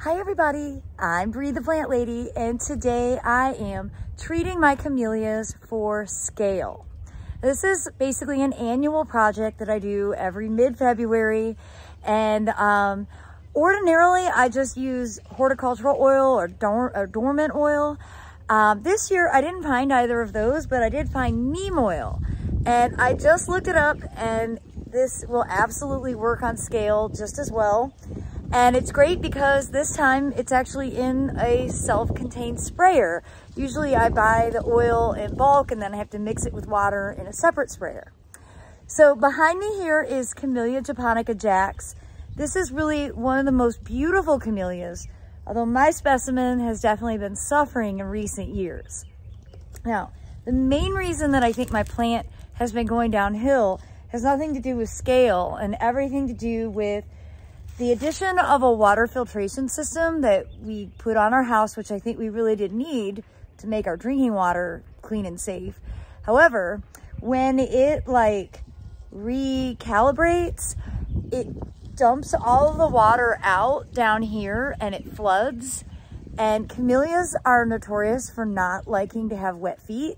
Hi everybody, I'm Bree the Plant Lady, and today I am treating my camellias for scale. This is basically an annual project that I do every mid-February, and ordinarily I just use horticultural oil or dormant oil. This year I didn't find either of those, but I did find neem oil, and I just looked it up, and this will absolutely work on scale just as well. And it's great because this time it's actually in a self-contained sprayer. Usually I buy the oil in bulk and then I have to mix it with water in a separate sprayer. So behind me here is Camellia japonica Jax. This is really one of the most beautiful camellias, although my specimen has definitely been suffering in recent years. Now, the main reason that I think my plant has been going downhill has nothing to do with scale and everything to do with the addition of a water filtration system that we put on our house, which I think we really did need to make our drinking water clean and safe. However, when it recalibrates, it dumps all of the water out down here and it floods. And camellias are notorious for not liking to have wet feet.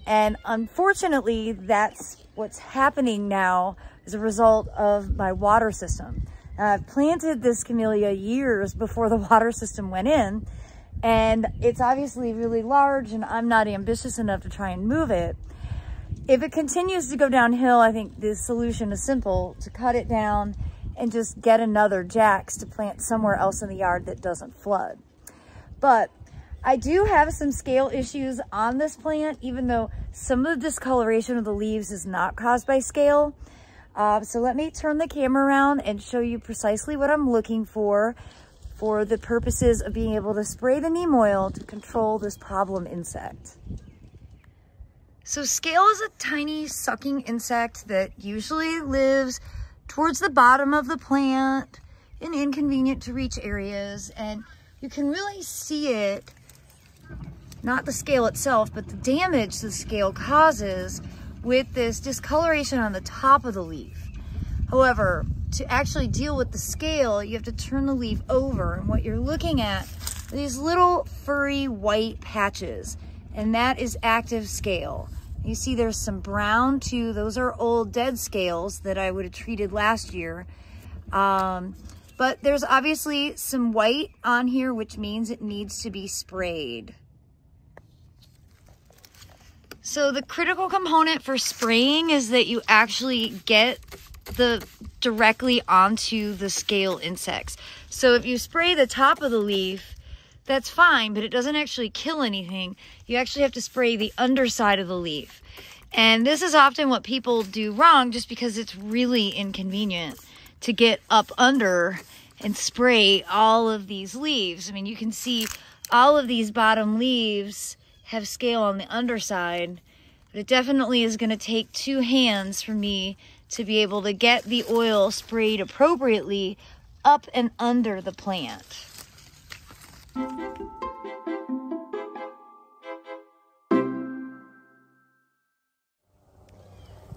And unfortunately, that's what's happening now as a result of my water system. I've planted this camellia years before the water system went in, and it's obviously really large and I'm not ambitious enough to try and move it. If it continues to go downhill, I think the solution is simple: to cut it down and just get another Jax to plant somewhere else in the yard that doesn't flood. But I do have some scale issues on this plant, even though some of the discoloration of the leaves is not caused by scale. So let me turn the camera around and show you precisely what I'm looking for the purposes of being able to spray the neem oil to control this problem insect. So scale is a tiny sucking insect that usually lives towards the bottom of the plant in inconvenient to reach areas, and you can really see it, not the scale itself, but the damage the scale causes with this discoloration on the top of the leaf. However, to actually deal with the scale, you have to turn the leaf over, and what you're looking at are these little furry white patches, and that is active scale. You see there's some brown too. Those are old dead scales that I would have treated last year. But there's obviously some white on here, which means it needs to be sprayed. So the critical component for spraying is that you actually get directly onto the scale insects. So if you spray the top of the leaf, that's fine, but it doesn't actually kill anything. You actually have to spray the underside of the leaf. And this is often what people do wrong, just because it's really inconvenient to get up under and spray all of these leaves. I mean, you can see all of these bottom leaves have scale on the underside, but it definitely is going to take two hands for me to be able to get the oil sprayed appropriately up and under the plant.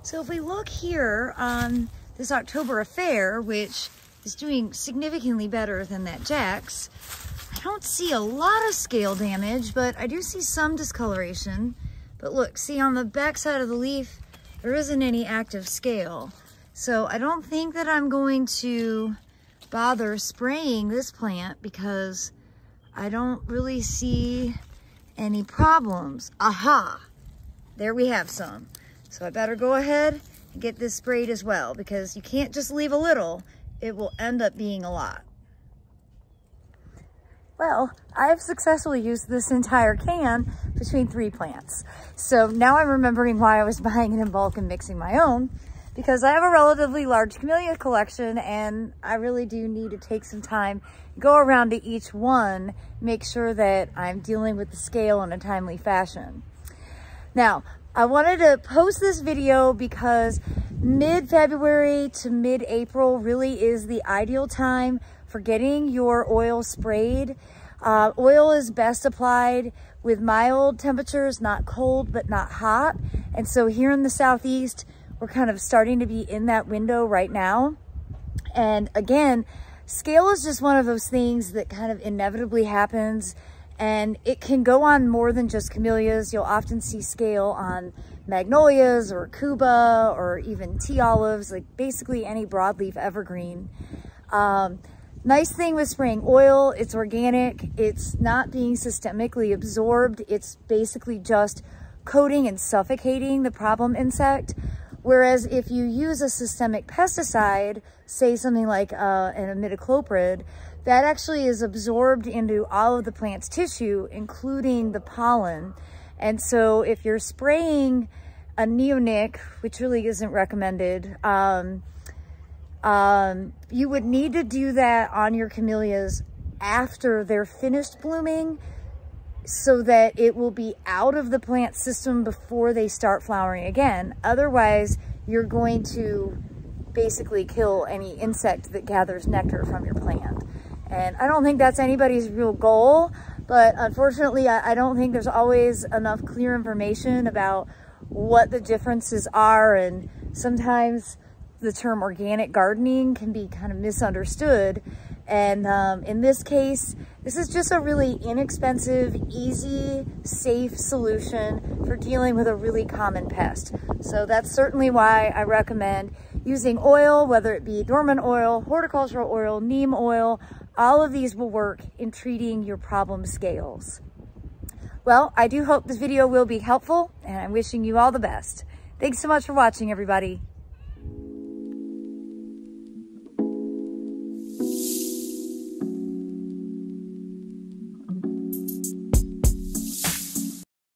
So if we look here on this October affair, which is doing significantly better than that Jax, I don't see a lot of scale damage, but I do see some discoloration. But look, see on the back side of the leaf, there isn't any active scale. So I don't think that I'm going to bother spraying this plant because I don't really see any problems. Aha, there we have some. So I better go ahead and get this sprayed as well, because you can't just leave a little, it will end up being a lot. Well, I've successfully used this entire can between 3 plants. So now I'm remembering why I was buying it in bulk and mixing my own, because I have a relatively large camellia collection and I really do need to take some time, go around to each one, make sure that I'm dealing with the scale in a timely fashion. Now, I wanted to post this video because mid-February to mid-April really is the ideal time for getting your oil sprayed. Oil is best applied with mild temperatures, not cold, but not hot. And so here in the Southeast, we're kind of starting to be in that window right now. And again, Scale is just one of those things that kind of inevitably happens, and it can go on more than just camellias. You'll often see scale on magnolias or cuba or even tea olives, like basically any broadleaf evergreen. Nice thing with spraying oil, it's organic, it's not being systemically absorbed, it's basically just coating and suffocating the problem insect. Whereas if you use a systemic pesticide, say something like an imidacloprid, that actually is absorbed into all of the plant's tissue, including the pollen. And so if you're spraying a neonic, which really isn't recommended, you would need to do that on your camellias after they're finished blooming, so that it will be out of the plant system before they start flowering again. Otherwise, you're going to basically kill any insect that gathers nectar from your plant. And I don't think that's anybody's real goal, but unfortunately, I don't think there's always enough clear information about what the differences are, and sometimes the term organic gardening can be kind of misunderstood. And in this case, this is just a really inexpensive, easy, safe solution for dealing with a really common pest. So that's certainly why I recommend using oil, whether it be dormant oil, horticultural oil, neem oil. All of these will work in treating your problem scales. Well, I do hope this video will be helpful, and I'm wishing you all the best. Thanks so much for watching, everybody.